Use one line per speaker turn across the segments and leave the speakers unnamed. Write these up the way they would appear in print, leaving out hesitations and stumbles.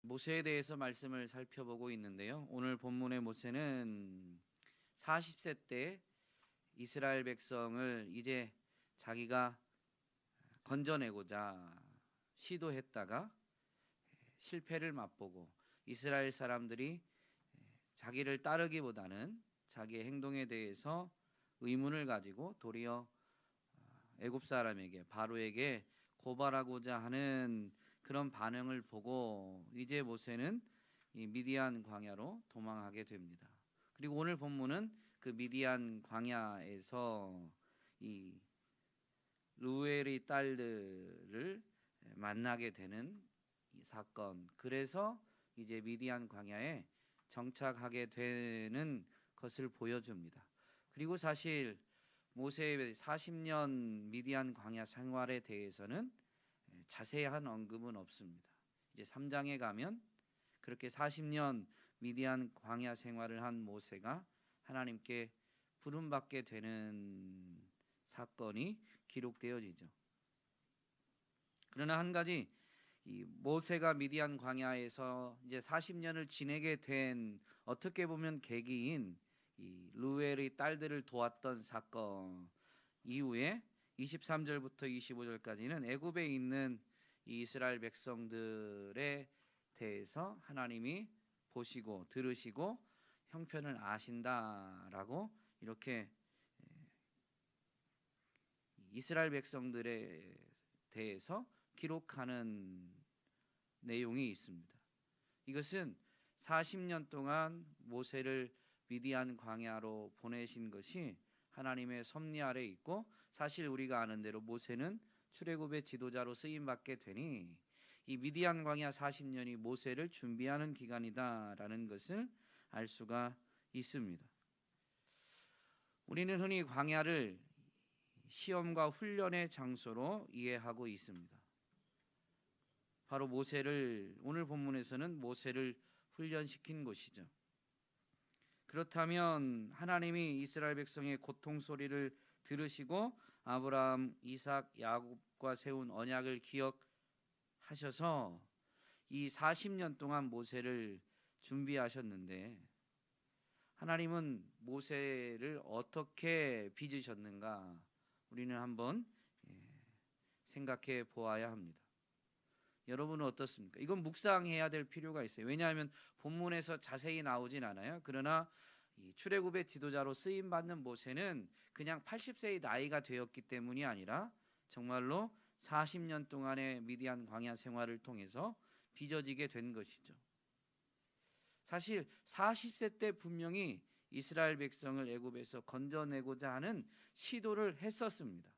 모세에 대해서 말씀을 살펴보고 있는데요. 오늘 본문의 모세는 40세 때 이스라엘 백성을 이제 자기가 건져내고자 시도했다가 실패를 맛보고 이스라엘 사람들이 자기를 따르기보다는 자기의 행동에 대해서 의문을 가지고 도리어 애굽 사람에게 바로에게 고발하고자 하는 그런 반응을 보고 이제 모세는 이 미디안 광야로 도망하게 됩니다. 그리고 오늘 본문은 그 미디안 광야에서 이 루엘의 딸들을 만나게 되는 이 사건, 그래서 이제 미디안 광야에 정착하게 되는 것을 보여줍니다. 그리고 사실 모세의 40년 미디안 광야 생활에 대해서는 자세한 언급은 없습니다. 이제 3장에 가면 그렇게 40년 미디안 광야 생활을 한 모세가 하나님께 부름받게 되는 사건이 기록되어지죠. 그러나 한 가지, 이 모세가 미디안 광야에서 이제 40년을 지내게 된 어떻게 보면 계기인 이 루엘의 딸들을 도왔던 사건 이후에 23절부터 25절까지는 애굽에 있는 이 이스라엘 백성들에 대해서 하나님이 보시고 들으시고 형편을 아신다라고 이렇게 이스라엘 백성들에 대해서 기록하는 내용이 있습니다. 이것은 40년 동안 모세를 미디안 광야로 보내신 것이 하나님의 섭리 아래 있고, 사실 우리가 아는 대로 모세는 출애굽의 지도자로 쓰임 받게 되니 이 미디안 광야 40년이 모세를 준비하는 기간이다라는 것을 알 수가 있습니다. 우리는 흔히 광야를 시험과 훈련의 장소로 이해하고 있습니다. 바로 모세를, 오늘 본문에서는 모세를 훈련시킨 곳이죠. 그렇다면 하나님이 이스라엘 백성의 고통 소리를 들으시고 아브라함, 이삭, 야곱과 세운 언약을 기억하셔서 이 40년 동안 모세를 준비하셨는데, 하나님은 모세를 어떻게 빚으셨는가 우리는 한번 생각해 보아야 합니다. 여러분은 어떻습니까? 이건 묵상해야 될 필요가 있어요. 왜냐하면 본문에서 자세히 나오진 않아요. 그러나 이 출애굽의 지도자로 쓰임 받는 모세는 그냥 80세의 나이가 되었기 때문이 아니라 정말로 40년 동안의 미디안 광야 생활을 통해서 빚어지게 된 것이죠. 사실 40세 때 분명히 이스라엘 백성을 애굽에서 건져내고자 하는 시도를 했었습니다.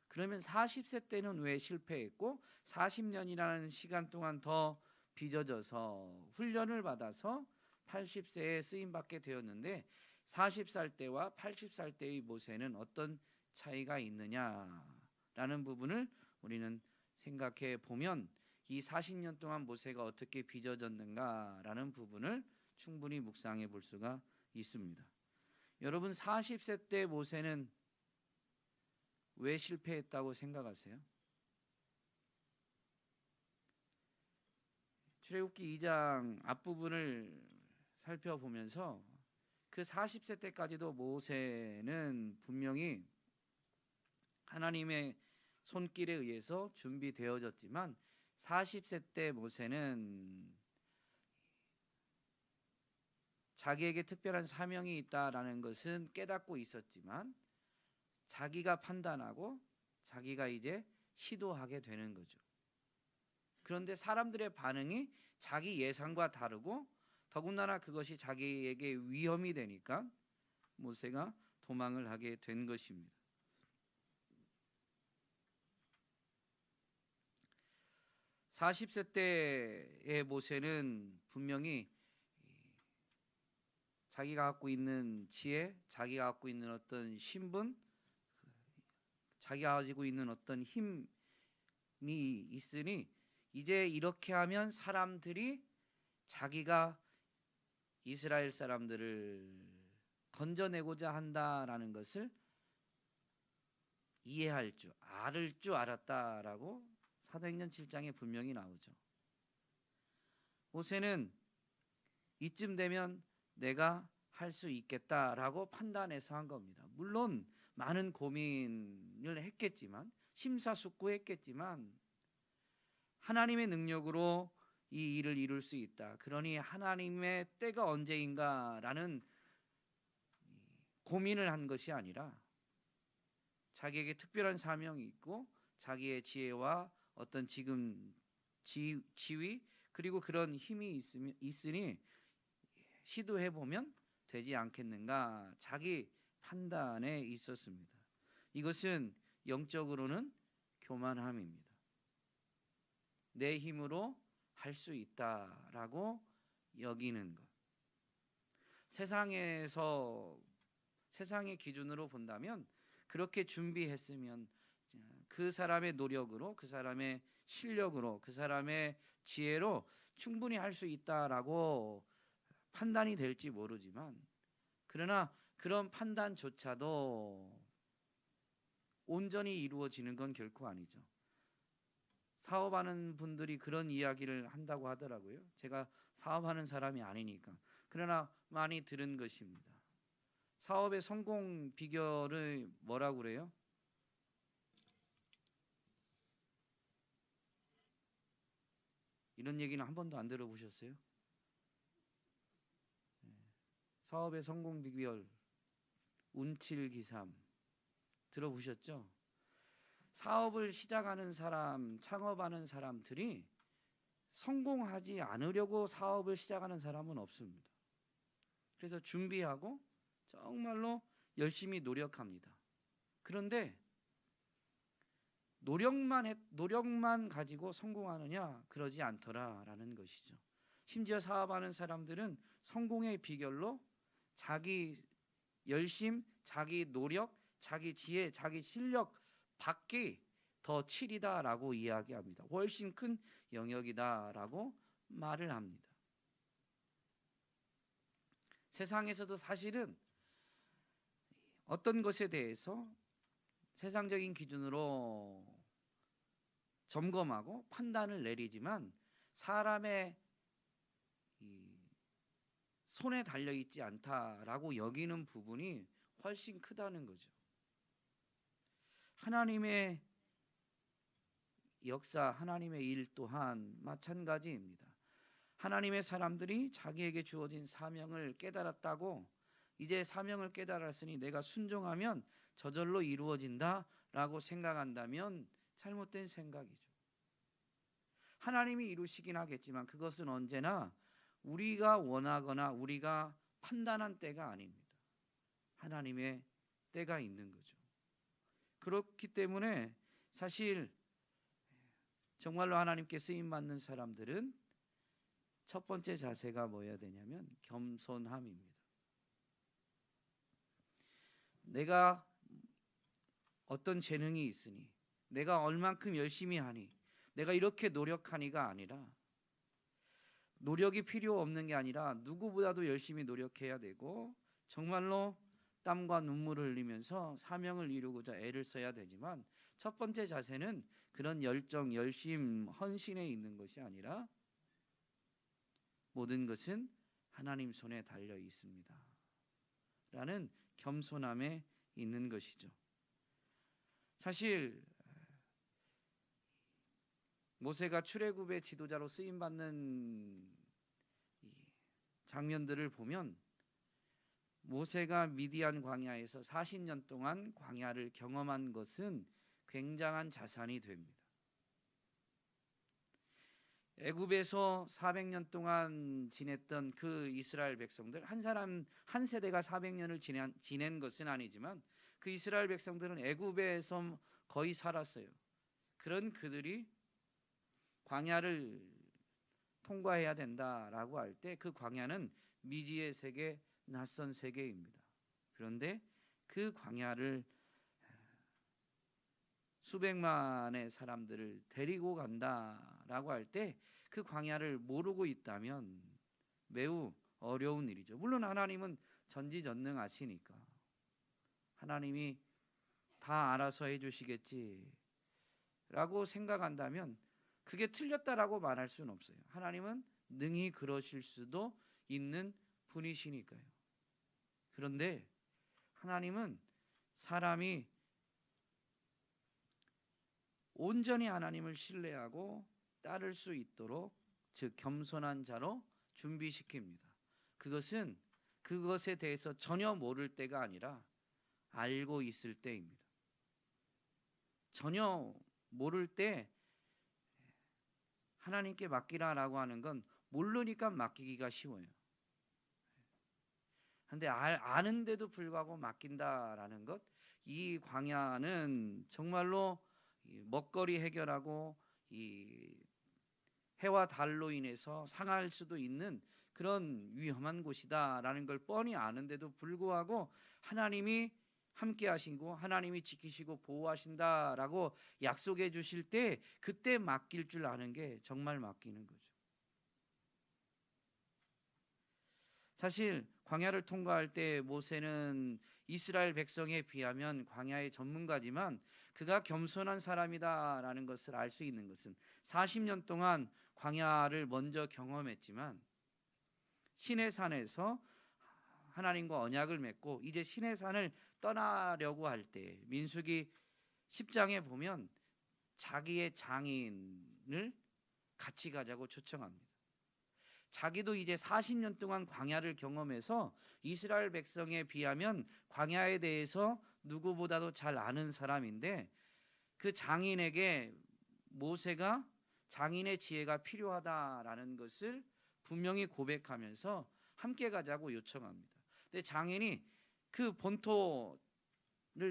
그러면 40세 때는 왜 실패했고 40년이라는 시간 동안 더 빚어져서 훈련을 받아서 80세에 쓰임받게 되었는데, 40살 때와 80살 때의 모세는 어떤 차이가 있느냐라는 부분을 우리는 생각해 보면 이 40년 동안 모세가 어떻게 빚어졌는가라는 부분을 충분히 묵상해 볼 수가 있습니다. 여러분, 40세 때 모세는 왜 실패했다고 생각하세요? 출애굽기 2장 앞부분을 살펴보면서 그 40세 때까지도 모세는 분명히 하나님의 손길에 의해서 준비되어졌지만 40세 때 모세는 자기에게 특별한 사명이 있다라는 것은 깨닫고 있었지만 자기가 판단하고 자기가 이제 시도하게 되는 거죠. 그런데 사람들의 반응이 자기 예상과 다르고 더군다나 그것이 자기에게 위험이 되니까 모세가 도망을 하게 된 것입니다. (40세) 때의 모세는 분명히 자기가 갖고 있는 지혜, 자기가 갖고 있는 어떤 신분, 자기가 가지고 있는 어떤 힘이 있으니 이제 이렇게 하면 사람들이 자기가 이스라엘 사람들을 건져내고자 한다라는 것을 이해할 줄, 알을 줄 알았다라고 사도행전 7장에 분명히 나오죠. 모세는 이쯤 되면 내가 할 수 있겠다라고 판단해서 한 겁니다. 물론 많은 고민을 했겠지만, 심사숙고했겠지만, 하나님의 능력으로 이 일을 이룰 수 있다. 그러니 하나님의 때가 언제인가라는 고민을 한 것이 아니라 자기에게 특별한 사명이 있고 자기의 지혜와 어떤 지금 지위 그리고 그런 힘이 있으니 시도해보면 되지 않겠는가, 자기 판단에 있었습니다. 이것은 영적으로는 교만함입니다. 내 힘으로 할 수 있다라고 여기는 것. 세상의 기준으로 본다면 그렇게 준비했으면 그 사람의 노력으로, 그 사람의 실력으로, 그 사람의 지혜로 충분히 할 수 있다라고 판단이 될지 모르지만, 그러나 그런 판단조차도 온전히 이루어지는 건 결코 아니죠. 사업하는 분들이 그런 이야기를 한다고 하더라고요. 제가 사업하는 사람이 아니니까. 그러나 많이 들은 것입니다. 사업의 성공 비결을 뭐라고 그래요? 이런 얘기는 한 번도 안 들어보셨어요? 사업의 성공 비결 운칠기삼 들어보셨죠? 사업을 시작하는 사람, 창업하는 사람들이 성공하지 않으려고 사업을 시작하는 사람은 없습니다. 그래서 준비하고 정말로 열심히 노력합니다. 그런데 노력만 가지고 성공하느냐? 그러지 않더라라는 것이죠. 심지어 사업하는 사람들은 성공의 비결로 자기 열심, 자기 노력, 자기 지혜, 자기 실력 밖이 더 칠이다라고 이야기합니다. 훨씬 큰 영역이다라고 말을 합니다. 세상에서도 사실은 어떤 것에 대해서 세상적인 기준으로 점검하고 판단을 내리지만 사람의 손에 달려있지 않다라고 여기는 부분이 훨씬 크다는 거죠. 하나님의 역사, 하나님의 일 또한 마찬가지입니다. 하나님의 사람들이 자기에게 주어진 사명을 깨달았다고, 이제 사명을 깨달았으니 내가 순종하면 저절로 이루어진다라고 생각한다면 잘못된 생각이죠. 하나님이 이루시긴 하겠지만 그것은 언제나 우리가 원하거나 우리가 판단한 때가 아닙니다. 하나님의 때가 있는 거죠. 그렇기 때문에 사실 정말로 하나님께 쓰임받는 사람들은 첫 번째 자세가 뭐여야 되냐면 겸손함입니다. 내가 어떤 재능이 있으니, 내가 얼만큼 열심히 하니, 내가 이렇게 노력하니가 아니라, 노력이 필요 없는 게 아니라 누구보다도 열심히 노력해야 되고 정말로 땀과 눈물을 흘리면서 사명을 이루고자 애를 써야 되지만, 첫 번째 자세는 그런 열정, 열심, 헌신에 있는 것이 아니라 모든 것은 하나님 손에 달려 있습니다 라는 겸손함에 있는 것이죠. 사실 모세가 출애굽의 지도자로 쓰임받는 장면들을 보면 모세가 미디안 광야에서 40년 동안 광야를 경험한 것은 굉장한 자산이 됩니다. 애굽에서 400년 동안 지냈던 그 이스라엘 백성들, 한 세대가 400년을 지낸 것은 아니지만 그 이스라엘 백성들은 애굽에서 거의 살았어요. 그런 그들이 광야를 통과해야 된다라고 할 때 그 광야는 미지의 세계, 낯선 세계입니다. 그런데 그 광야를 수백만의 사람들을 데리고 간다라고 할 때 그 광야를 모르고 있다면 매우 어려운 일이죠. 물론 하나님은 전지전능하시니까 하나님이 다 알아서 해주시겠지라고 생각한다면 그게 틀렸다라고 말할 수는 없어요. 하나님은 능히 그러실 수도 있는 분이시니까요. 그런데 하나님은 사람이 온전히 하나님을 신뢰하고 따를 수 있도록, 즉 겸손한 자로 준비시킵니다. 그것은 그것에 대해서 전혀 모를 때가 아니라 알고 있을 때입니다. 전혀 모를 때 하나님께 맡기라라고 하는 건 모르니까 맡기기가 쉬워요. 그런데 아는데도 불구하고 맡긴다라는 것, 이 광야는 정말로 먹거리 해결하고 이 해와 달로 인해서 상할 수도 있는 그런 위험한 곳이다라는 걸 뻔히 아는데도 불구하고 하나님이 함께 하시고 하나님이 지키시고 보호하신다라고 약속해 주실 때 그때 맡길 줄 아는 게 정말 맡기는 거죠. 사실 광야를 통과할 때 모세는 이스라엘 백성에 비하면 광야의 전문가지만 그가 겸손한 사람이다라는 것을 알 수 있는 것은 40년 동안 광야를 먼저 경험했지만 시내산에서 하나님과 언약을 맺고 이제 시내산을 떠나려고 할 때 민수기 10장에 보면 자기의 장인을 같이 가자고 초청합니다. 자기도 이제 40년 동안 광야를 경험해서 이스라엘 백성에 비하면 광야에 대해서 누구보다도 잘 아는 사람인데 그 장인에게 모세가 장인의 지혜가 필요하다라는 것을 분명히 고백하면서 함께 가자고 요청합니다. 근데 장인이 그 본토를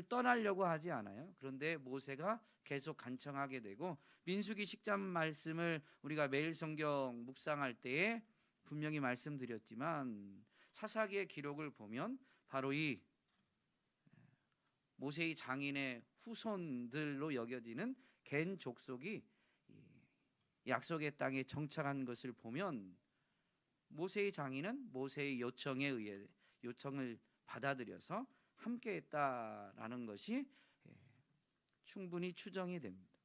떠나려고 하지 않아요. 그런데 모세가 계속 간청하게 되고 민수기 10장 말씀을 우리가 매일 성경 묵상할 때에 분명히 말씀드렸지만 사사기의 기록을 보면 바로 이 모세의 장인의 후손들로 여겨지는 겐 족속이 약속의 땅에 정착한 것을 보면 모세의 장인은 모세의 요청을 받아들여서 함께했다라는 것이 충분히 추정이 됩니다.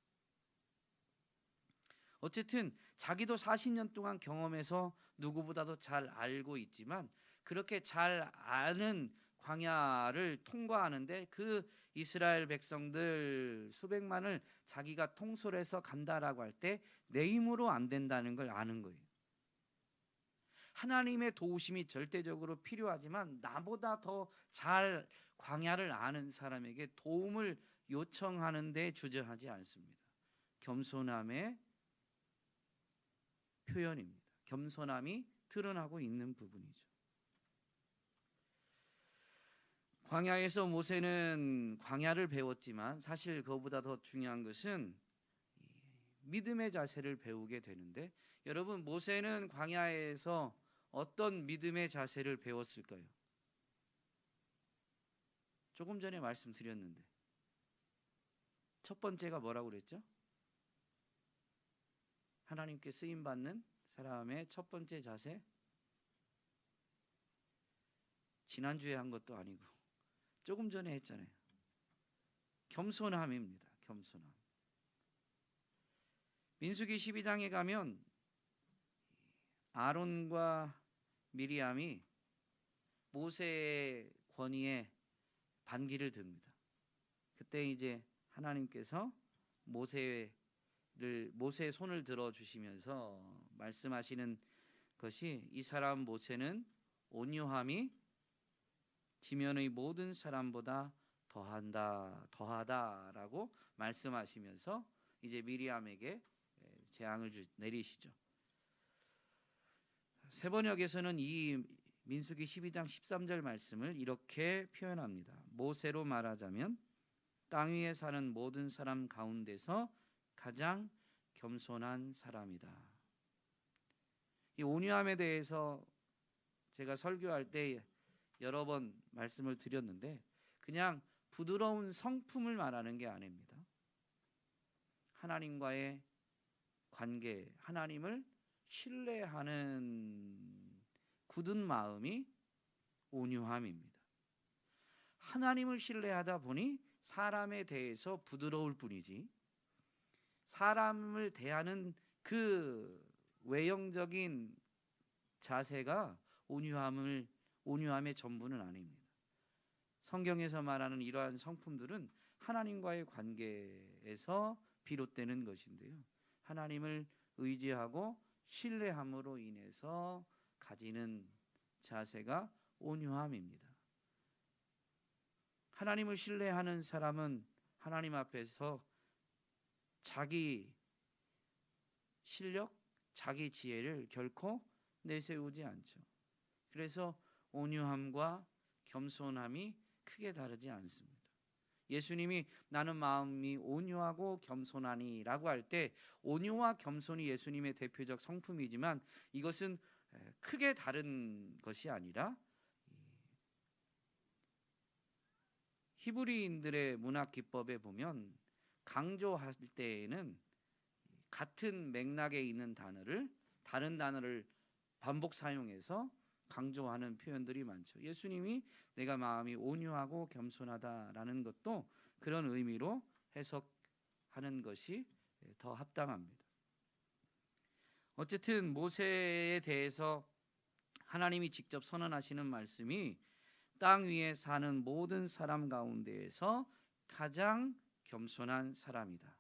어쨌든 자기도 40년 동안 경험해서 누구보다도 잘 알고 있지만 그렇게 잘 아는 광야를 통과하는데 그 이스라엘 백성들 수백만을 자기가 통솔해서 간다라고 할 때 내 힘으로 안 된다는 걸 아는 거예요. 하나님의 도우심이 절대적으로 필요하지만 나보다 더 잘 광야를 아는 사람에게 도움을 요청하는 데 주저하지 않습니다. 겸손함의 표현입니다. 겸손함이 드러나고 있는 부분이죠. 광야에서 모세는 광야를 배웠지만 사실 그보다 더 중요한 것은 믿음의 자세를 배우게 되는데 여러분 모세는 광야에서 어떤 믿음의 자세를 배웠을까요? 조금 전에 말씀드렸는데 첫 번째가 뭐라고 그랬죠? 하나님께 쓰임받는 사람의 첫 번째 자세, 지난주에 한 것도 아니고 조금 전에 했잖아요. 겸손함입니다. 겸손함. 민수기 12장에 가면 아론과 미리암이 모세의 권위에 반기를 듭니다. 그때 이제 하나님께서 모세의 손을 들어 주시면서 말씀하시는 것이 이 사람 모세는 온유함이 지면의 모든 사람보다 더하다라고 말씀하시면서 이제 미리암에게 재앙을 내리시죠. 세번역에서는 이 민수기 12장 13절 말씀을 이렇게 표현합니다. 모세로 말하자면 땅 위에 사는 모든 사람 가운데서 가장 겸손한 사람이다. 이 온유함에 대해서 제가 설교할 때 여러 번 말씀을 드렸는데 그냥 부드러운 성품을 말하는 게 아닙니다. 하나님과의 관계, 하나님을 신뢰하는 굳은 마음이 온유함입니다. 하나님을 신뢰하다 보니 사람에 대해서 부드러울 뿐이지 사람을 대하는 그 외형적인 자세가 온유함의 전부는 아닙니다. 성경에서 말하는 이러한 성품들은 하나님과의 관계에서 비롯되는 것인데요. 하나님을 의지하고 신뢰함으로 인해서 가지는 자세가 온유함입니다. 하나님을 신뢰하는 사람은 하나님 앞에서 자기 실력, 자기 지혜를 결코 내세우지 않죠. 그래서 온유함과 겸손함이 크게 다르지 않습니다. 예수님이 나는 마음이 온유하고 겸손하니 라고 할 때 온유와 겸손이 예수님의 대표적 성품이지만 이것은 크게 다른 것이 아니라 히브리인들의 문학 기법에 보면 강조할 때에는 같은 맥락에 있는 단어를 다른 단어를 반복 사용해서 강조하는 표현들이 많죠. 예수님이 내가 마음이 온유하고 겸손하다라는 것도 그런 의미로 해석하는 것이 더 합당합니다. 어쨌든 모세에 대해서 하나님이 직접 선언하시는 말씀이 땅 위에 사는 모든 사람 가운데에서 가장 겸손한 사람이다.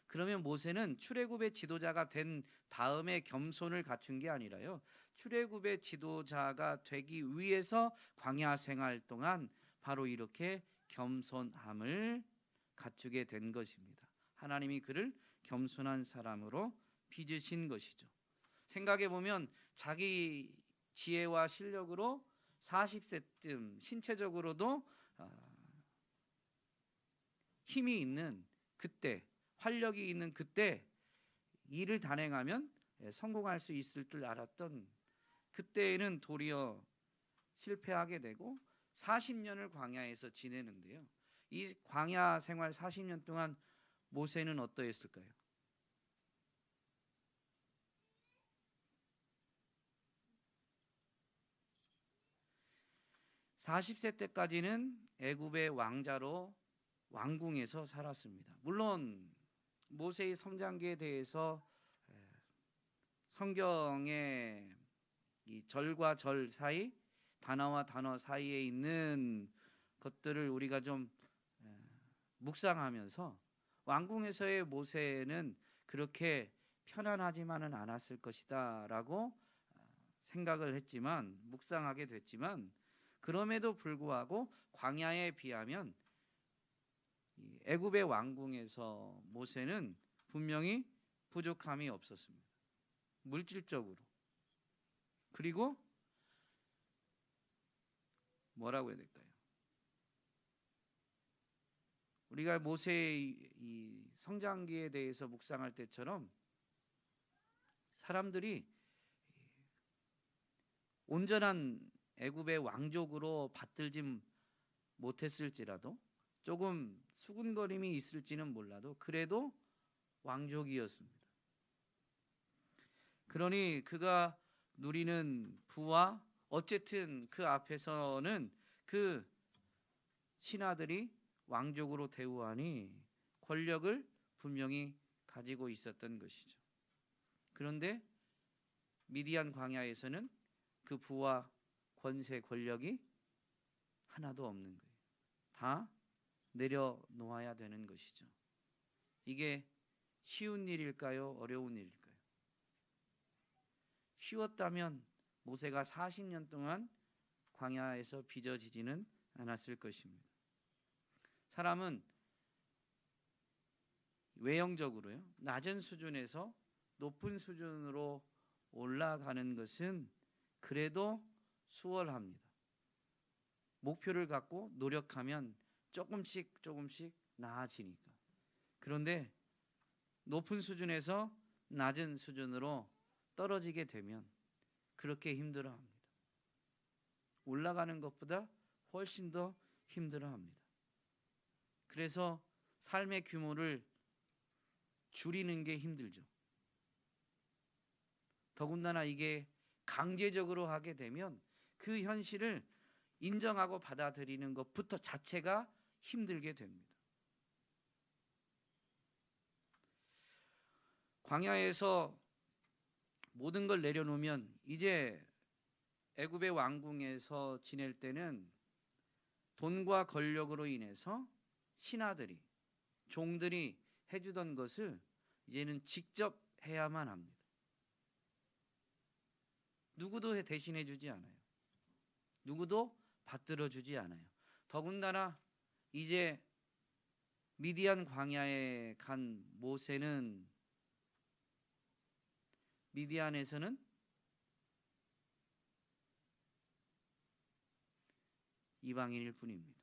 그러면 모세는 출애굽의 지도자가 된 다음에 겸손을 갖춘 게 아니라요. 출애굽의 지도자가 되기 위해서 광야 생활 동안 바로 이렇게 겸손함을 갖추게 된 것입니다. 하나님이 그를 겸손한 사람으로 빚으신 것이죠. 생각해 보면 자기 지혜와 실력으로 40세쯤 신체적으로도 힘이 있는 그때, 활력이 있는 그때 일을 단행하면 성공할 수 있을 줄 알았던 그때에는 도리어 실패하게 되고 40년을 광야에서 지내는데요. 이 광야 생활 40년 동안 모세는 어떠했을까요? 40세 때까지는 애굽의 왕자로 왕궁에서 살았습니다. 물론 모세의 성장기에 대해서 성경의 이 절과 절 사이, 단어와 단어 사이에 있는 것들을 우리가 좀 묵상하면서 왕궁에서의 모세는 그렇게 편안하지만은 않았을 것이다 라고 생각을 했지만, 묵상하게 됐지만, 그럼에도 불구하고 광야에 비하면 애굽의 왕궁에서 모세는 분명히 부족함이 없었습니다. 물질적으로. 그리고 뭐라고 해야 될까요? 우리가 모세의 이 성장기에 대해서 묵상할 때처럼 사람들이 온전한 애굽의 왕족으로 받들지 못했을지라도, 조금 수군거림이 있을지는 몰라도 그래도 왕족이었습니다. 그러니 그가 누리는 부와 어쨌든 그 앞에서는 그 신하들이 왕족으로 대우하니 권력을 분명히 가지고 있었던 것이죠. 그런데 미디안 광야에서는 그 부와 권세, 권력이 하나도 없는 거예요. 다 내려놓아야 되는 것이죠. 이게 쉬운 일일까요? 어려운 일일까요? 쉬웠다면 모세가 40년 동안 광야에서 빚어지지는 않았을 것입니다. 사람은 외형적으로요, 낮은 수준에서 높은 수준으로 올라가는 것은 그래도 수월합니다. 목표를 갖고 노력하면 조금씩 나아지니까. 그런데 높은 수준에서 낮은 수준으로 떨어지게 되면 그렇게 힘들어합니다. 올라가는 것보다 훨씬 더 힘들어합니다. 그래서 삶의 규모를 줄이는 게 힘들죠. 더군다나 이게 강제적으로 하게 되면 그 현실을 인정하고 받아들이는 것부터 자체가 힘들게 됩니다. 광야에서 모든 걸 내려놓으면 이제 애굽의 왕궁에서 지낼 때는 돈과 권력으로 인해서 신하들이, 종들이 해주던 것을 이제는 직접 해야만 합니다. 누구도 대신해 주지 않아요. 누구도 받들어 주지 않아요. 더군다나 이제 미디안 광야에 간 모세는 미디안에서는 이방인일 뿐입니다.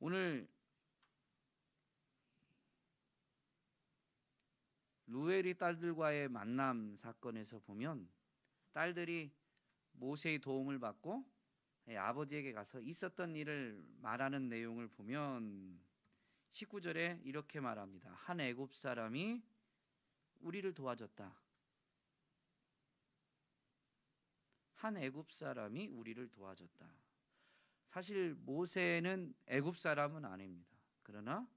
오늘 루엘이 딸들과의 만남 사건에서 보면 딸들이 모세의 도움을 받고 아버지에게 가서 있었던 일을 말하는 내용을 보면 19절에 이렇게 말합니다. 한 애굽 사람이 우리를 도와줬다. 한 애굽 사람이 우리를 도와줬다. 사실 모세는 애굽 사람은 아닙니다. 그러나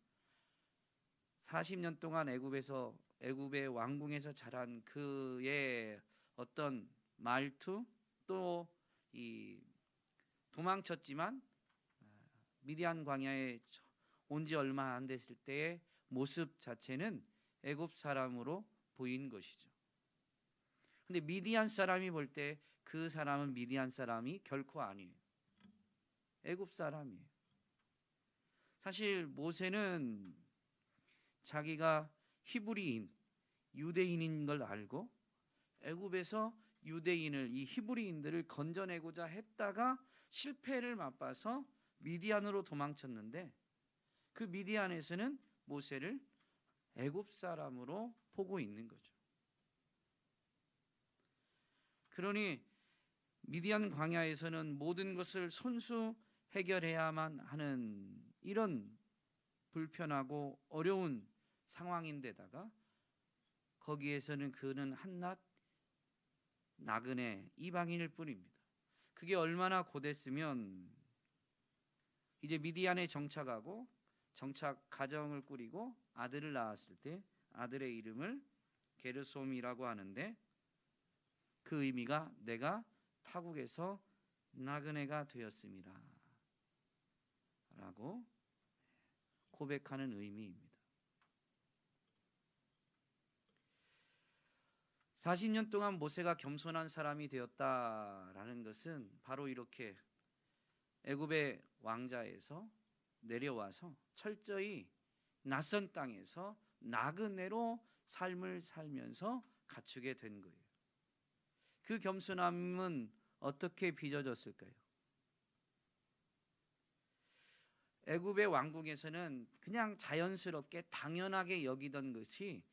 40년 동안 애굽의 왕궁에서 자란 그의 어떤 말투, 또 이 도망쳤지만 미디안 광야에 온 지 얼마 안 됐을 때의 모습 자체는 애굽 사람으로 보인 것이죠. 근데 미디안 사람이 볼 때 그 사람은 미디안 사람이 결코 아니에요. 애굽 사람이에요. 사실 모세는 자기가 히브리인, 유대인인 걸 알고 애굽에서 유대인을, 이 히브리인들을 건져내고자 했다가 실패를 맛봐서 미디안으로 도망쳤는데, 그 미디안에서는 모세를 애굽 사람으로 보고 있는 거죠. 그러니 미디안 광야에서는 모든 것을 손수 해결해야만 하는 이런 불편하고 어려운 상황인데다가 거기에서는 그는 한낱 나그네 이방인일 뿐입니다. 그게 얼마나 고됐으면 이제 미디안에 정착하고 정착 가정을 꾸리고 아들을 낳았을 때 아들의 이름을 게르솜이라고 하는데, 그 의미가 내가 타국에서 나그네가 되었습니다 라고 고백하는 의미입니다. 40년 동안 모세가 겸손한 사람이 되었다라는 것은 바로 이렇게 애굽의 왕자에서 내려와서 철저히 낯선 땅에서 나그네로 삶을 살면서 갖추게 된 거예요. 그 겸손함은 어떻게 빚어졌을까요? 애굽의 왕궁에서는 그냥 자연스럽게 당연하게 여기던 것이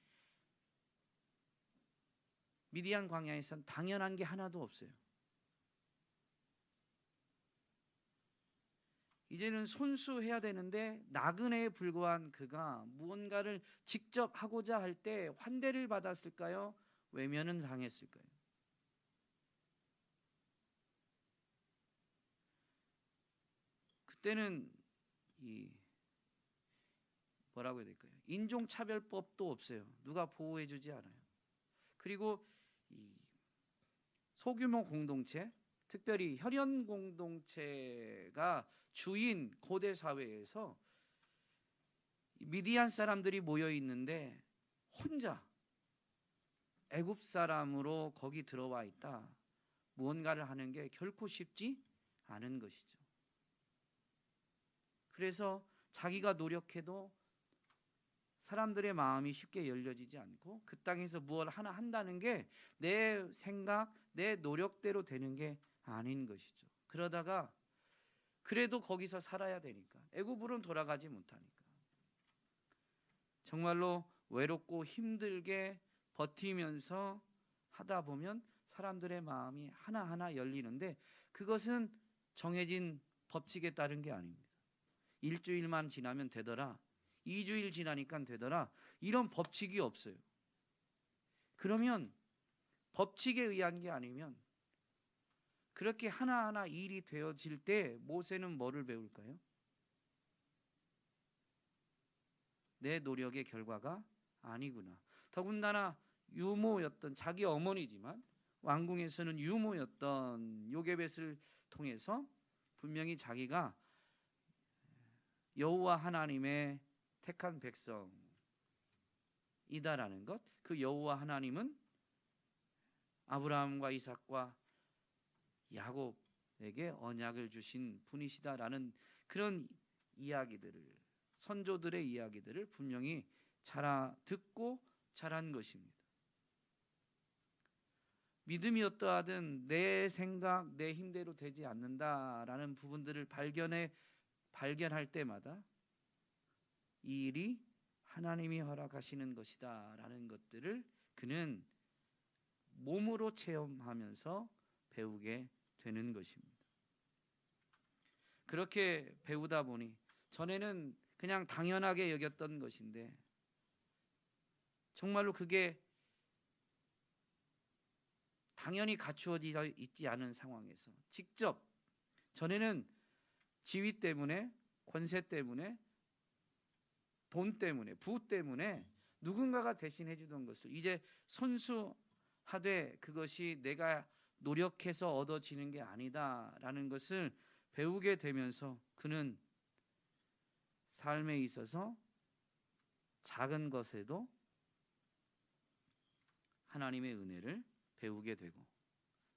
미디안 광야에선 당연한 게 하나도 없어요. 이제는 손수해야 되는데 나그네에 불과한 그가 무언가를 직접 하고자 할 때 환대를 받았을까요? 외면은 당했을까요? 그때는 뭐라고 해야 될까요? 인종차별법도 없어요. 누가 보호해주지 않아요. 그리고 이 소규모 공동체, 특별히 혈연 공동체가 주인 고대 사회에서 미디안 사람들이 모여 있는데 혼자 애굽 사람으로 거기 들어와 있다. 무언가를 하는 게 결코 쉽지 않은 것이죠. 그래서 자기가 노력해도 사람들의 마음이 쉽게 열려지지 않고 그 땅에서 무엇을 하나 한다는 게 내 생각, 내 노력대로 되는 게 아닌 것이죠. 그러다가 그래도 거기서 살아야 되니까, 애굽으로는 돌아가지 못하니까 정말로 외롭고 힘들게 버티면서 하다 보면 사람들의 마음이 하나하나 열리는데, 그것은 정해진 법칙에 따른 게 아닙니다. 일주일만 지나면 되더라, 2주일 지나니까 되더라, 이런 법칙이 없어요. 그러면 법칙에 의한 게 아니면 그렇게 하나하나 일이 되어질 때 모세는 뭐를 배울까요? 내 노력의 결과가 아니구나. 더군다나 유모였던 자기 어머니지만 왕궁에서는 유모였던 요게벳을 통해서 분명히 자기가 여호와 하나님의 택한 백성이다라는 것, 그 여호와 하나님은 아브라함과 이삭과 야곱에게 언약을 주신 분이시다라는 그런 이야기들을, 선조들의 이야기들을 분명히 듣고 자란 것입니다. 믿음이 어떠하든 내 생각, 내 힘대로 되지 않는다라는 부분들을 발견할 때마다 이 일이 하나님이 허락하시는 것이다라는 것들을 그는 몸으로 체험하면서 배우게 되는 것입니다. 그렇게 배우다 보니 전에는 그냥 당연하게 여겼던 것인데 정말로 그게 당연히 갖추어져 있지 않은 상황에서 직접, 전에는 지위 때문에, 권세 때문에, 돈 때문에, 부 때문에 누군가가 대신해 주던 것을 이제 선수하되 그것이 내가 노력해서 얻어지는 게 아니다라는 것을 배우게 되면서 그는 삶에 있어서 작은 것에도 하나님의 은혜를 배우게 되고,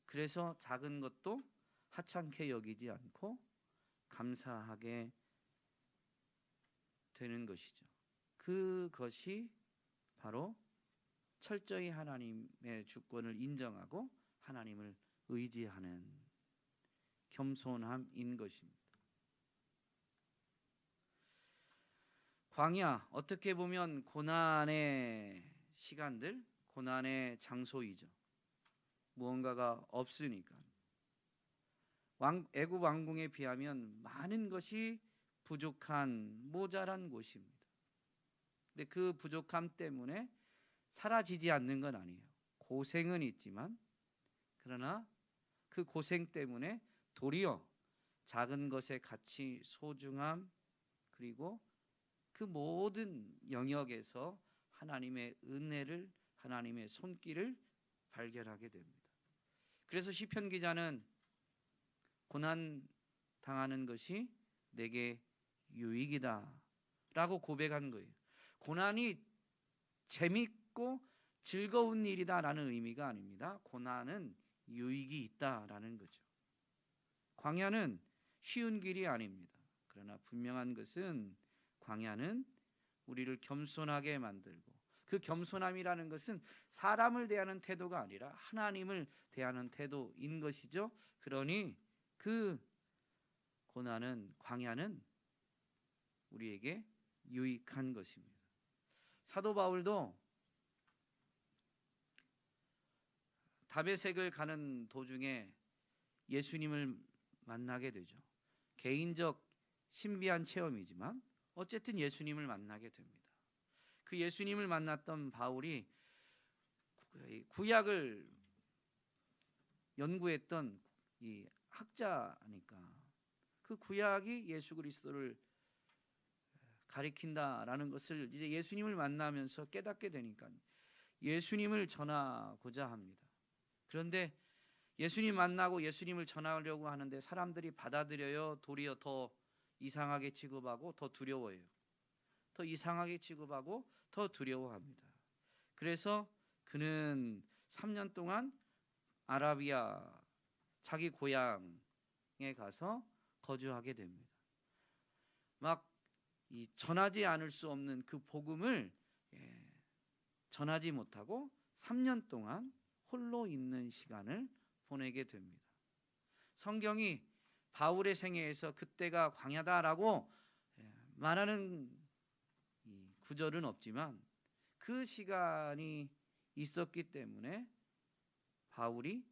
그래서 작은 것도 하찮게 여기지 않고 감사하게 되는 것이죠. 그것이 바로 철저히 하나님의 주권을 인정하고 하나님을 의지하는 겸손함인 것입니다. 광야, 어떻게 보면 고난의 시간들, 고난의 장소이죠. 무언가가 없으니까. 애굽 왕궁에 비하면 많은 것이 부족한, 모자란 곳입니다. 근데 그 부족함 때문에 사라지지 않는 건 아니에요. 고생은 있지만, 그러나 그 고생 때문에 도리어 작은 것의 가치, 소중함, 그리고 그 모든 영역에서 하나님의 은혜를, 하나님의 손길을 발견하게 됩니다. 그래서 시편 기자는 고난 당하는 것이 내게 유익이다 라고 고백한 거예요. 고난이 재밌고 즐거운 일이다라는 의미가 아닙니다. 고난은 유익이 있다라는 거죠. 광야는 쉬운 길이 아닙니다. 그러나 분명한 것은 광야는 우리를 겸손하게 만들고, 그 겸손함이라는 것은 사람을 대하는 태도가 아니라 하나님을 대하는 태도인 것이죠. 그러니 그 고난은, 광야는 우리에게 유익한 것입니다. 사도 바울도 다메섹을 가는 도중에 예수님을 만나게 되죠. 개인적 신비한 체험이지만 어쨌든 예수님을 만나게 됩니다. 그 예수님을 만났던 바울이 구약을 연구했던 이 학자니까 그 구약이 예수 그리스도를 가리킨다라는 것을 이제 예수님을 만나면서 깨닫게 되니까 예수님을 전하고자 합니다. 그런데 예수님 만나고 예수님을 전하려고 하는데 사람들이 받아들여요? 도리어 더 이상하게 취급하고 더 두려워해요? 더 이상하게 취급하고 더 두려워합니다. 그래서 그는 3년 동안 아라비아, 자기 고향에 가서 거주하게 됩니다. 막 이 전하지 않을 수 없는 그 복음을 전하지 못하고 3년 동안 홀로 있는 시간을 보내게 됩니다. 성경이 바울의 생애에서 그때가 광야다라고 말하는 구절은 없지만 그 시간이 있었기 때문에 바울이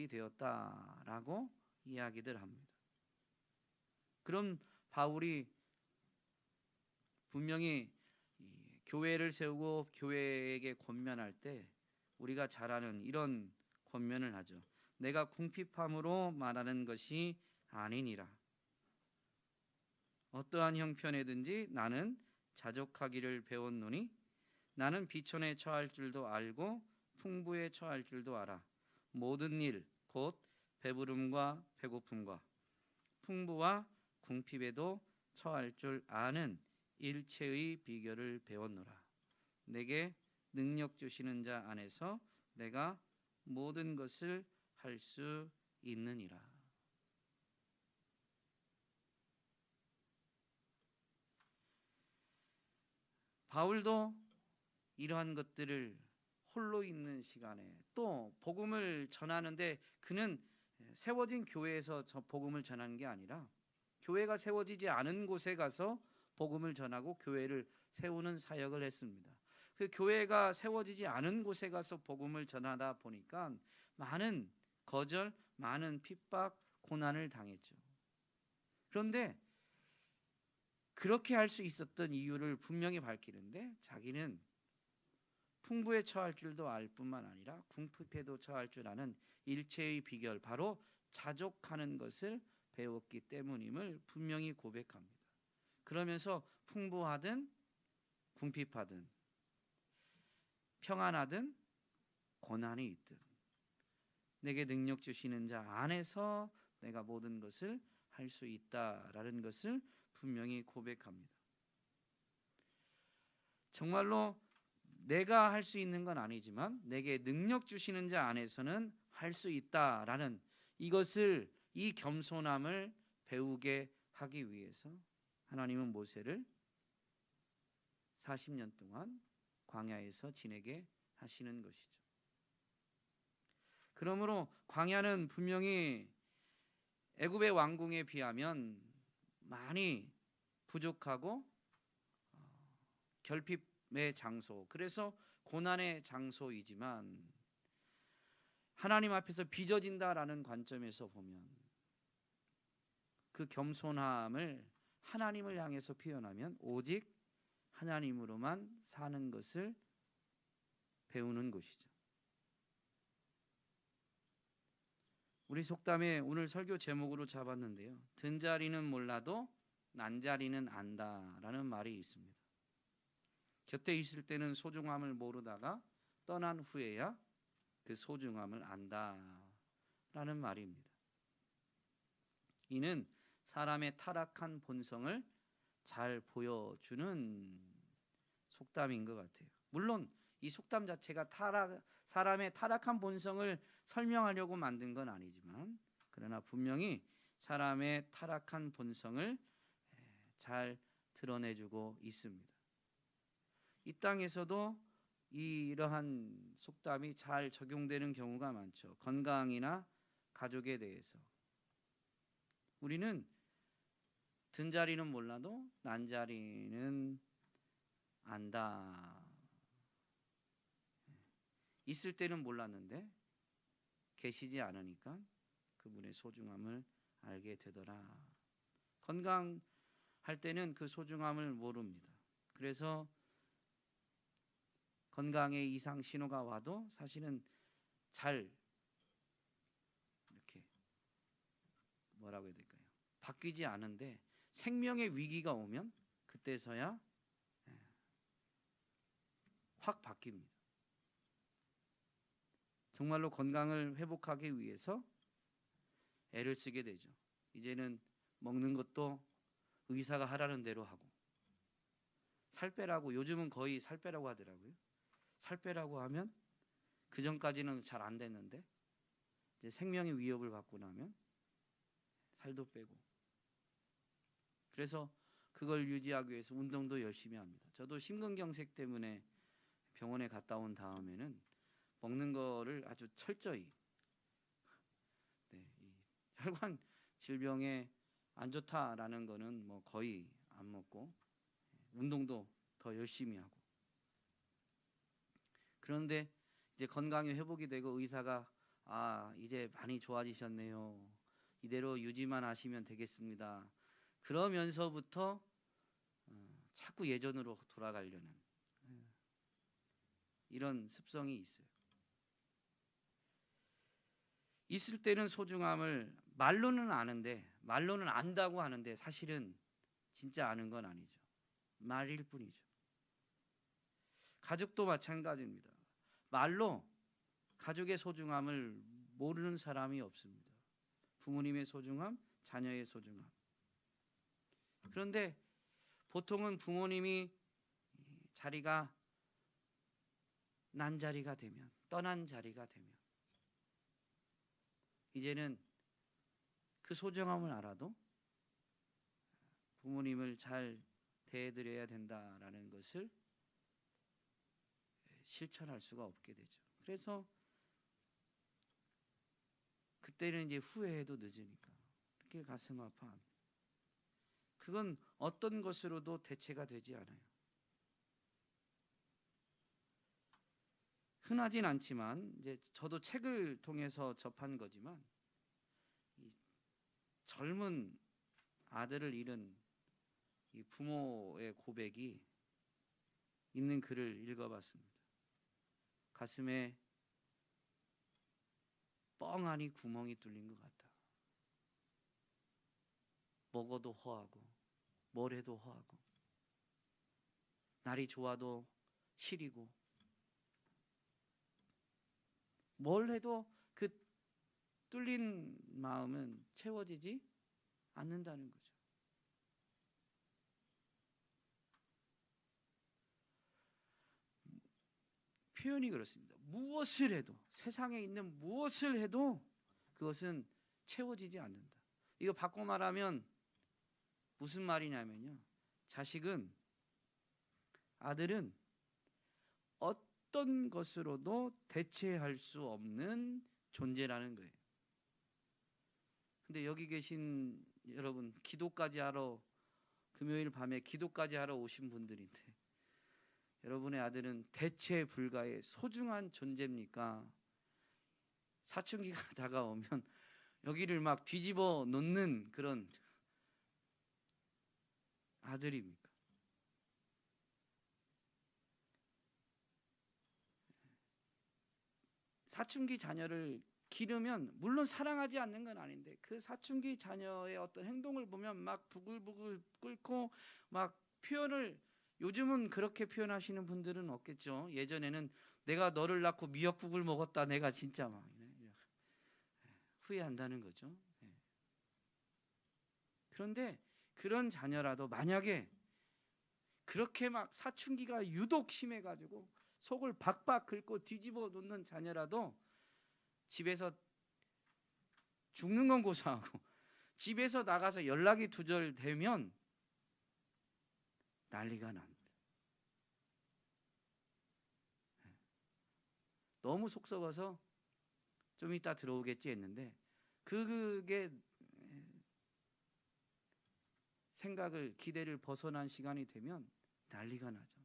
되었다라고 이야기들 합니다. 그럼 바울이 분명히 교회를 세우고 교회에게 권면할 때 우리가 잘 아는 이런 권면을 하죠. 내가 궁핍함으로 말하는 것이 아니니라. 어떠한 형편에든지 나는 자족하기를 배웠노니 나는 비천에 처할 줄도 알고 풍부에 처할 줄도 알아. 모든 일 곧 배부름과 배고픔과 풍부와 궁핍에도 처할 줄 아는 일체의 비결을 배웠노라. 내게 능력 주시는 자 안에서 내가 모든 것을 할 수 있느니라. 바울도 이러한 것들을 홀로 있는 시간에 또 복음을 전하는데, 그는 세워진 교회에서 복음을 전하는 게 아니라 교회가 세워지지 않은 곳에 가서 복음을 전하고 교회를 세우는 사역을 했습니다. 그 교회가 세워지지 않은 곳에 가서 복음을 전하다 보니까 많은 거절, 많은 핍박, 고난을 당했죠. 그런데 그렇게 할 수 있었던 이유를 분명히 밝히는데, 자기는 풍부에 처할 줄도 알 뿐만 아니라 궁핍에도 처할 줄 아는 일체의 비결, 바로 자족하는 것을 배웠기 때문임을 분명히 고백합니다. 그러면서 풍부하든 궁핍하든 평안하든 고난이 있든 내게 능력 주시는 자 안에서 내가 모든 것을 할 수 있다라는 것을 분명히 고백합니다. 정말로 내가 할 수 있는 건 아니지만 내게 능력 주시는 자 안에서는 할 수 있다라는 이것을, 이 겸손함을 배우게 하기 위해서 하나님은 모세를 40년 동안 광야에서 지내게 하시는 것이죠. 그러므로 광야는 분명히 애굽의 왕궁에 비하면 많이 부족하고 결핍의 장소, 그래서 고난의 장소이지만 하나님 앞에서 빚어진다라는 관점에서 보면 그 겸손함을 하나님을 향해서 표현하면 오직 하나님으로만 사는 것을 배우는 것이죠. 우리 속담에 오늘 설교 제목으로 잡았는데요, 든 자리는 몰라도 난 자리는 안다라는 말이 있습니다. 곁에 있을 때는 소중함을 모르다가 떠난 후에야 그 소중함을 안다라는 말입니다. 이는 사람의 타락한 본성을 잘 보여주는 속담인 것 같아요. 물론 이 속담 자체가 사람의 타락한 본성을 설명하려고 만든 건 아니지만, 그러나 분명히 사람의 타락한 본성을 잘 드러내주고 있습니다. 이 땅에서도 이러한 속담이 잘 적용되는 경우가 많죠. 건강이나 가족에 대해서 우리는 든 자리는 몰라도 난 자리는 안다. 있을 때는 몰랐는데 계시지 않으니까 그분의 소중함을 알게 되더라. 건강할 때는 그 소중함을 모릅니다. 그래서 건강에 이상 신호가 와도 사실은 잘 이렇게 뭐라고 해야 될까요? 바뀌지 않은데 생명의 위기가 오면 그때서야 확 바뀝니다. 정말로 건강을 회복하기 위해서 애를 쓰게 되죠. 이제는 먹는 것도 의사가 하라는 대로 하고, 살 빼라고, 요즘은 거의 살 빼라고 하더라고요. 살 빼라고 하면 그 전까지는 잘 안 됐는데 이제 생명의 위협을 받고 나면 살도 빼고, 그래서 그걸 유지하기 위해서 운동도 열심히 합니다. 저도 심근경색 때문에 병원에 갔다 온 다음에는 먹는 거를 아주 철저히, 이 혈관 질병에 안 좋다라는 거는 뭐 거의 안 먹고 운동도 더 열심히 하고, 그런데 이제 건강이 회복이 되고 의사가 이제 많이 좋아지셨네요. 이대로 유지만 하시면 되겠습니다. 그러면서부터 자꾸 예전으로 돌아가려는 이런 습성이 있어요. 있을 때는 소중함을 말로는 아는데, 말로는 안다고 하는데 사실은 진짜 아는 건 아니죠. 말일 뿐이죠. 가족도 마찬가지입니다. 말로 가족의 소중함을 모르는 사람이 없습니다. 부모님의 소중함, 자녀의 소중함. 그런데 보통은 부모님이 자리가 난 자리가 되면, 떠난 자리가 되면 이제는 그 소중함을 알아도 부모님을 잘 대해드려야 된다라는 것을 실천할 수가 없게 되죠. 그래서 그때는 이제 후회해도 늦으니까 그렇게 가슴 아파합니다. 그건 어떤 것으로도 대체가 되지 않아요. 흔하진 않지만 이제 저도 책을 통해서 접한 거지만 이 젊은 아들을 잃은 이 부모의 고백이 있는 글을 읽어봤습니다. 가슴에 뻥하니 구멍이 뚫린 것 같다. 먹어도 허하고 뭘 해도 허하고 날이 좋아도 시리고 뭘 해도 그 뚫린 마음은 채워지지 않는다는 거죠. 표현이 그렇습니다. 무엇을 해도, 세상에 있는 무엇을 해도 그것은 채워지지 않는다. 이거 바꿔 말하면 무슨 말이냐면요, 아들은 어떤 것으로도 대체할 수 없는 존재라는 거예요. 근데 여기 계신 여러분, 기도까지 하러, 금요일 밤에 기도까지 하러 오신 분들인데 여러분의 아들은 대체 불가의 소중한 존재입니까? 사춘기가 다가오면 여기를 막 뒤집어 놓는 그런 아들입니까? 사춘기 자녀를 기르면 물론 사랑하지 않는 건 아닌데 그 사춘기 자녀의 어떤 행동을 보면 막 부글부글 끓고 막 표현을, 요즘은 그렇게 표현하시는 분들은 없겠죠. 예전에는 내가 너를 낳고 미역국을 먹었다, 내가 진짜 막 후회한다는 거죠. 그런데 그런 자녀라도 만약에 그렇게 막 사춘기가 유독 심해가지고 속을 박박 긁고 뒤집어 놓는 자녀라도 집에서 죽는 건 고사하고 집에서 나가서 연락이 두절되면 난리가 납니다. 너무 속 썩어서 좀 이따 들어오겠지 했는데 그게 생각을, 기대를 벗어난 시간이 되면 난리가 나죠.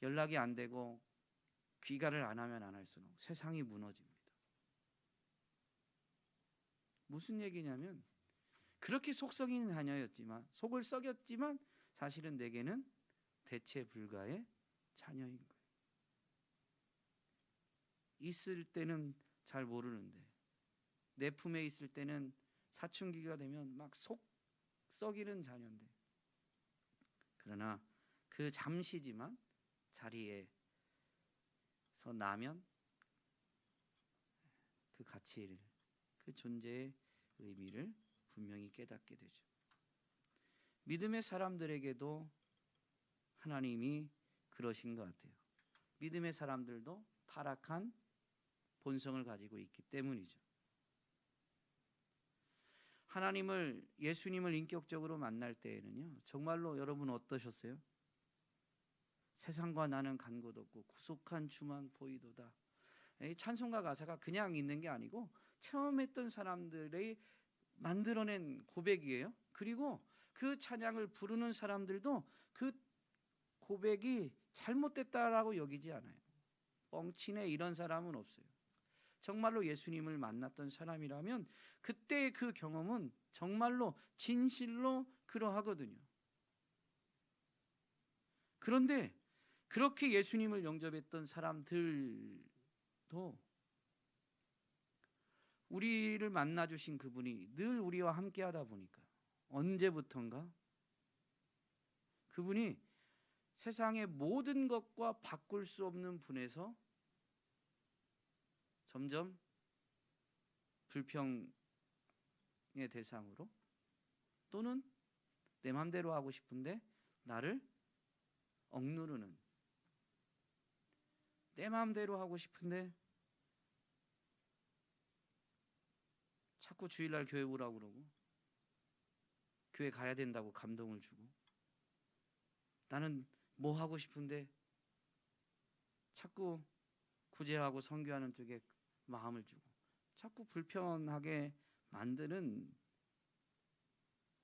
연락이 안 되고 귀가를 안 하면 안 할수록 세상이 무너집니다. 무슨 얘기냐면 그렇게 속 썩인 자녀였지만, 속을 썩였지만 사실은 내게는 대체 불가의 자녀인 거예요. 있을 때는 잘 모르는데 내 품에 있을 때는 사춘기가 되면 막 속 썩이는 자녀인데, 그러나 그 잠시지만 자리에서 나면 그 가치를, 그 존재의 의미를 분명히 깨닫게 되죠. 믿음의 사람들에게도 하나님이 그러신 것 같아요. 믿음의 사람들도 타락한 본성을 가지고 있기 때문이죠. 하나님을, 예수님을 인격적으로 만날 때에는요, 정말로 여러분 어떠셨어요? 세상과 나는 간 곳 없고 구속한 주만 보이도다. 이 찬송가 가사가 그냥 있는 게 아니고 체험했던 사람들의 만들어낸 고백이에요. 그리고 그 찬양을 부르는 사람들도 그 고백이 잘못됐다라고 여기지 않아요. 뻥치네 이런 사람은 없어요. 정말로 예수님을 만났던 사람이라면 그때의 그 경험은 정말로 진실로 그러하거든요. 그런데 그렇게 예수님을 영접했던 사람들도 우리를 만나주신 그분이 늘 우리와 함께 하다 보니까 언제부턴가 그분이 세상의 모든 것과 바꿀 수 없는 분에서 점점 불평의 대상으로, 또는 내 맘대로 하고 싶은데 나를 억누르는, 내 마음대로 하고 싶은데 자꾸 주일날 교회 오라고 그러고 교회 가야 된다고 감동을 주고, 나는 뭐 하고 싶은데 자꾸 구제하고 선교하는 쪽에 마음을 주고, 자꾸 불편하게 만드는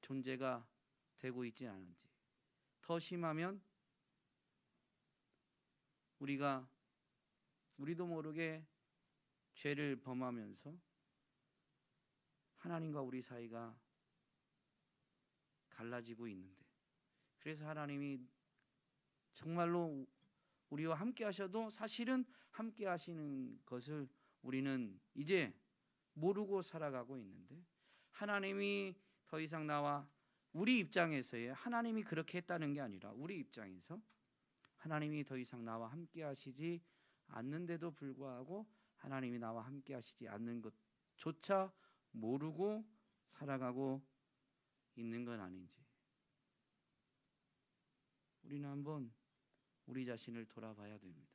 존재가 되고 있지 않은지. 더 심하면 우리도 모르게 죄를 범하면서 하나님과 우리 사이가 갈라지고 있는데, 그래서 하나님이 정말로 우리와 함께 하셔도 사실은 함께 하시는 것을 우리는 이제 모르고 살아가고 있는데, 하나님이 더 이상 나와, 우리 입장에서의 하나님이 그렇게 했다는 게 아니라 우리 입장에서 하나님이 더 이상 나와 함께 하시지 않는데도 불구하고 하나님이 나와 함께 하시지 않는 것조차 모르고 살아가고 있는 건 아닌지, 우리는 한번 우리 자신을 돌아봐야 됩니다.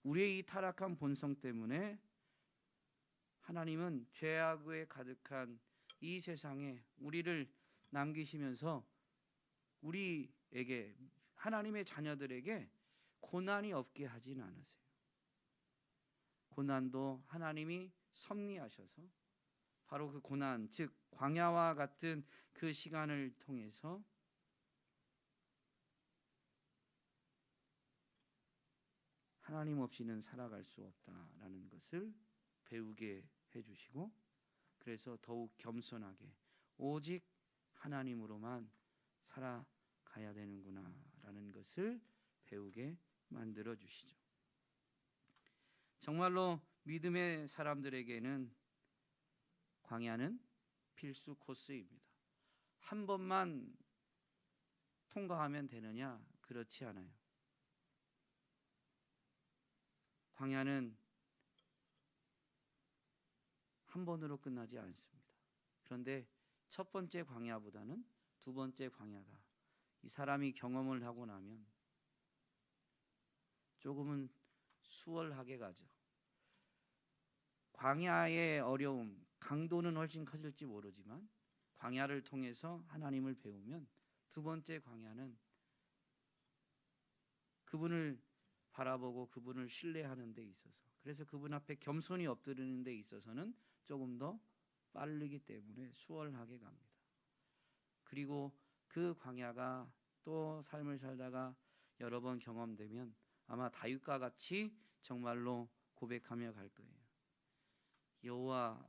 우리의 이 타락한 본성 때문에 하나님은 죄악에 가득한 이 세상에 우리를 남기시면서 우리에게, 하나님의 자녀들에게 고난이 없게 하진 않으세요. 고난도 하나님이 섭리하셔서 바로 그 고난, 즉 광야와 같은 그 시간을 통해서 하나님 없이는 살아갈 수 없다라는 것을 배우게 해주시고, 그래서 더욱 겸손하게 오직 하나님으로만 살아가야 되는구나라는 것을 배우게 만들어 주시죠. 정말로 믿음의 사람들에게는 광야는 필수 코스입니다. 한 번만 통과하면 되느냐? 그렇지 않아요. 광야는 한 번으로 끝나지 않습니다. 그런데 첫 번째 광야보다는 두 번째 광야가, 이 사람이 경험을 하고 나면 조금은 수월하게 가죠. 광야의 어려움, 강도는 훨씬 커질지 모르지만 광야를 통해서 하나님을 배우면 두 번째 광야는 그분을 바라보고 그분을 신뢰하는 데 있어서, 그래서 그분 앞에 겸손히 엎드리는 데 있어서는 조금 더 빠르기 때문에 수월하게 갑니다. 그리고 그 광야가 또 삶을 살다가 여러 번 경험되면 아마 다윗과 같이 정말로 고백하며 갈 거예요. 여호와는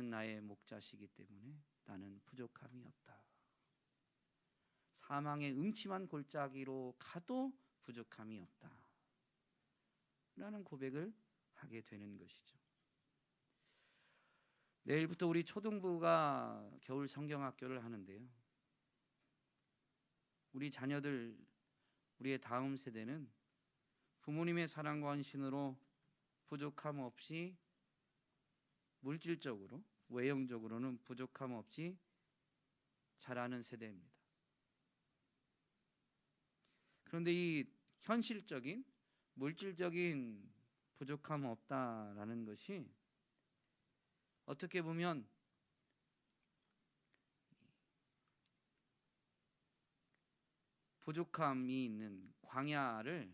나의 목자시기 때문에 나는 부족함이 없다. 사망의 음침한 골짜기로 가도 부족함이 없다 라는 고백을 하게 되는 것이죠. 내일부터 우리 초등부가 겨울 성경학교를 하는데요, 우리 자녀들, 우리의 다음 세대는 부모님의 사랑과 헌신으로 부족함 없이, 물질적으로 외형적으로는 부족함 없이 자라는 세대입니다. 그런데 이 현실적인 물질적인 부족함 없다라는 것이 어떻게 보면 부족함이 있는 광야를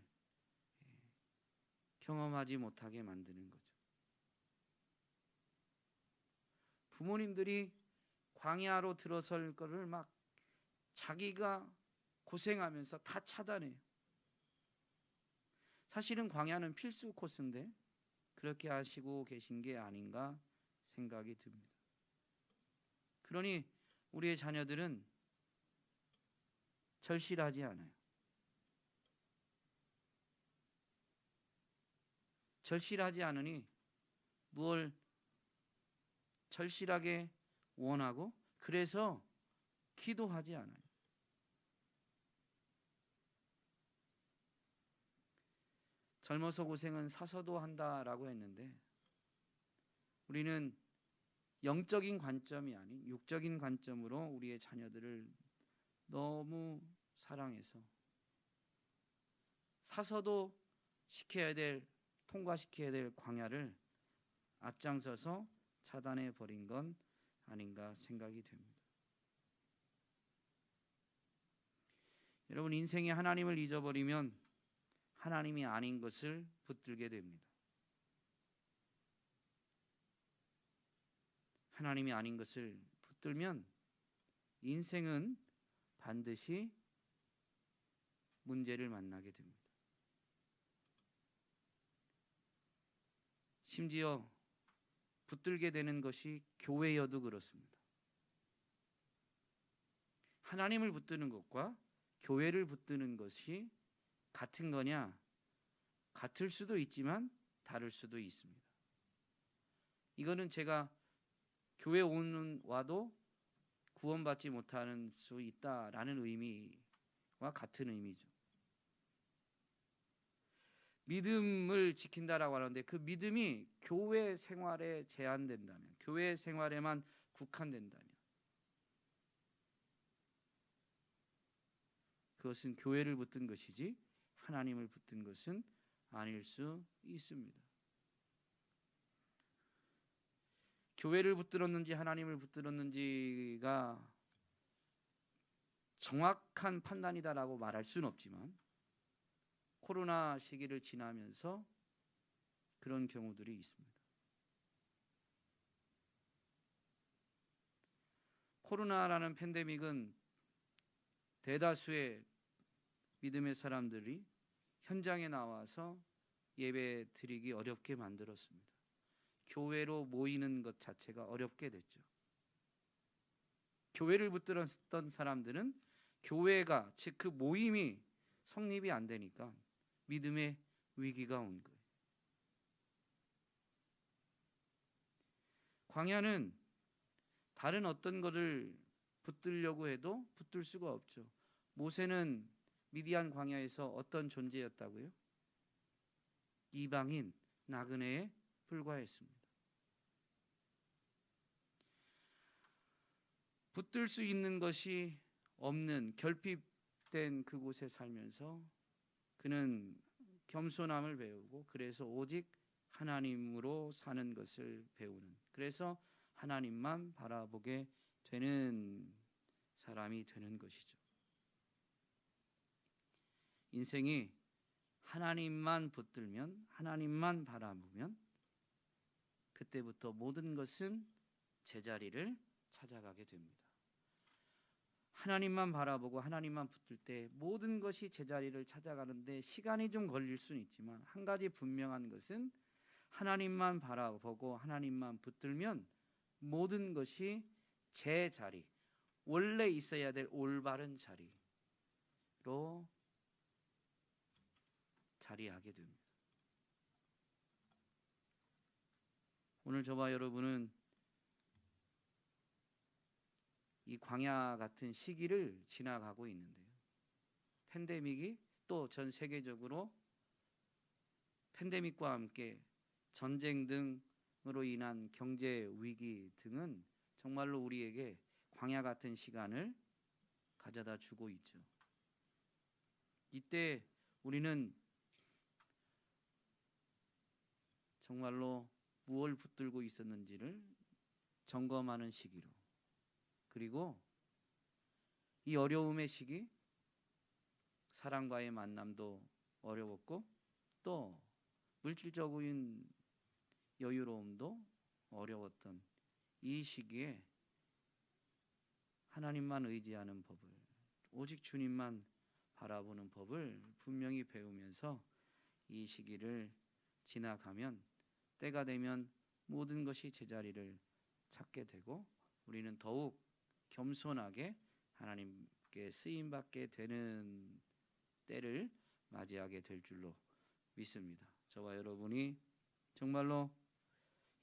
경험하지 못하게 만드는 거죠. 부모님들이 광야로 들어설 거를 막 자기가 고생하면서 다 차단해요. 사실은 광야는 필수 코스인데 그렇게 하시고 계신 게 아닌가 생각이 듭니다. 그러니 우리의 자녀들은 절실하지 않아요. 절실하지 않으니 무엇을 절실하게 원하고, 그래서 기도하지 않아요. 젊어서 고생은 사서도 한다라고 했는데 우리는 영적인 관점이 아닌 육적인 관점으로 우리의 자녀들을 너무 사랑해서 사서도 시켜야 될, 통과시켜야 될 광야를 앞장서서 차단해 버린 건 아닌가 생각이 됩니다. 여러분, 인생에 하나님을 잊어버리면 하나님이 아닌 것을 붙들게 됩니다. 하나님이 아닌 것을 붙들면 인생은 반드시 문제를 만나게 됩니다. 심지어 붙들게 되는 것이 교회여도 그렇습니다. 하나님을 붙드는 것과 교회를 붙드는 것이 같은 거냐? 같을 수도 있지만 다를 수도 있습니다. 이거는 제가 교회 와도 구원받지 못하는 수 있다라는 의미와 같은 의미죠. 믿음을 지킨다라고 하는데 그 믿음이 교회 생활에 제한된다면, 교회 생활에만 국한된다면 그것은 교회를 붙든 것이지 하나님을 붙든 것은 아닐 수 있습니다. 교회를 붙들었는지 하나님을 붙들었는지가 정확한 판단이다라고 말할 수는 없지만 코로나 시기를 지나면서 그런 경우들이 있습니다. 코로나라는 팬데믹은 대다수의 믿음의 사람들이 현장에 나와서 예배 드리기 어렵게 만들었습니다. 교회로 모이는 것 자체가 어렵게 됐죠. 교회를 붙들었던 사람들은 교회가, 즉 그 모임이 성립이 안 되니까 믿음의 위기가 온 거예요. 광야는 다른 어떤 것을 붙들려고 해도 붙들 수가 없죠. 모세는 미디안 광야에서 어떤 존재였다고요? 이방인, 나그네에 불과했습니다. 붙들 수 있는 것이 없는 결핍된 그곳에 살면서 그는 겸손함을 배우고 그래서 오직 하나님으로 사는 것을 배우는, 그래서 하나님만 바라보게 되는 사람이 되는 것이죠. 인생이 하나님만 붙들면, 하나님만 바라보면 그때부터 모든 것은 제자리를 찾아가게 됩니다. 하나님만 바라보고 하나님만 붙들 때 모든 것이 제자리를 찾아가는데 시간이 좀 걸릴 수는 있지만 한 가지 분명한 것은 하나님만 바라보고 하나님만 붙들면 모든 것이 제자리, 원래 있어야 될 올바른 자리로 자리하게 됩니다. 오늘 저와 여러분은 이 광야 같은 시기를 지나가고 있는데요. 팬데믹이 또 전 세계적으로 팬데믹과 함께 전쟁 등으로 인한 경제 위기 등은 정말로 우리에게 광야 같은 시간을 가져다 주고 있죠. 이때 우리는 정말로 무엇을 붙들고 있었는지를 점검하는 시기로, 그리고 이 어려움의 시기, 사람과의 만남도 어려웠고 또 물질적인 여유로움도 어려웠던 이 시기에 하나님만 의지하는 법을, 오직 주님만 바라보는 법을 분명히 배우면서 이 시기를 지나가면 때가 되면 모든 것이 제자리를 찾게 되고 우리는 더욱 겸손하게 하나님께 쓰임받게 되는 때를 맞이하게 될 줄로 믿습니다. 저와 여러분이 정말로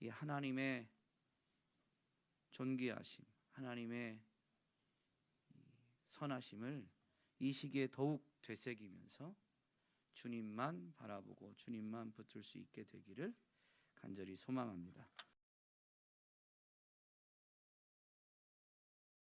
이 하나님의 존귀하심, 하나님의 선하심을 이 시기에 더욱 되새기면서 주님만 바라보고 주님만 붙들 수 있게 되기를 간절히 소망합니다.